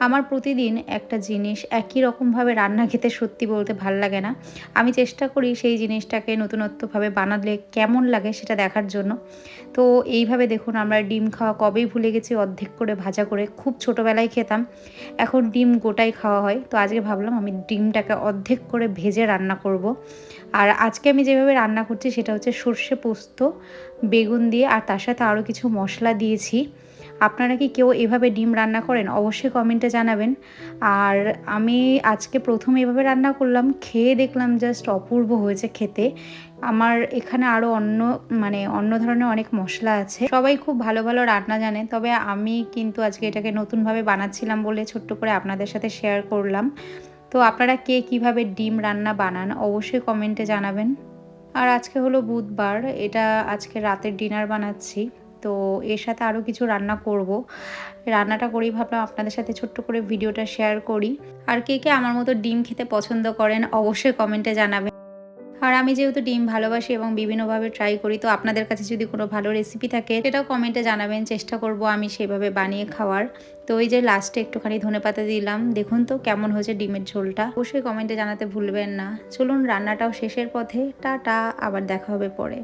আমার প্রতিদিন একটা জিনিস একই রকমভাবে রান্না খেতে সত্যি বলতে ভাল লাগে না। আমি চেষ্টা করি সেই জিনিসটাকে নতুনত্বভাবে বানালে কেমন লাগে সেটা দেখার জন্য। তো এইভাবে দেখুন আমরা ডিম খাওয়া কবেই ভুলে গেছি, অর্ধেক করে ভাজা করে। খুব ছোটোবেলায় খেতাম, এখন ডিম গোটাই খাওয়া হয়। তো আজকে ভাবলাম আমি ডিমটাকে অর্ধেক করে ভেজে রান্না করব। আর আজকে আমি যেভাবে রান্না করছি সেটা হচ্ছে সর্ষে পোস্ত, বেগুন দিয়ে আর তার সাথে আরও কিছু মশলা দিয়েছি। আপনারা কি কেউ এভাবে ডিম রান্না করেন? অবশ্যই কমেন্টে জানাবেন। আর আমি আজকে প্রথম এভাবে রান্না করলাম, খেয়ে দেখলাম জাস্ট অপূর্ব হয়েছে খেতে। আমার এখানে আরও অন্য ধরনের অনেক মশলা আছে। সবাই খুব ভালো ভালো রান্না জানে, তবে আমি কিন্তু আজকে এটাকে নতুনভাবে বানাচ্ছিলাম বলে ছোট্ট করে আপনাদের সাথে শেয়ার করলাম। তো আপনারা কে কীভাবে ডিম রান্না বানান অবশ্যই কমেন্টে জানাবেন। আর আজকে হলো বুধবার, এটা আজকে রাতের ডিনার বানাচ্ছি। তো এর সাথে আরও কিছু রান্না করব। রান্নাটা করেই ভাবলাম আপনাদের সাথে ছোট্ট করে ভিডিওটা শেয়ার করি। আর কে কে আমার মতো ডিম খেতে পছন্দ করেন অবশ্যই কমেন্টে জানাবেন। আর আমি যেহেতু ডিম ভালোবাসি এবং বিভিন্নভাবে ট্রাই করি, তো আপনাদের কাছে যদি কোনো ভালো রেসিপি থাকে সেটাও কমেন্টে জানাবেন, চেষ্টা করব আমি সেভাবে বানিয়ে খাওয়ার। তো এই যে লাস্টে একটুখানি ধনেপাতা দিলাম, দেখুন তো কেমন হয়েছে ডিমের ঝোলটা, অবশ্যই কমেন্টে জানাতে ভুলবেন না। চলুন রান্নাটাও শেষের পথে, টাটা, আবার দেখা হবে পরে।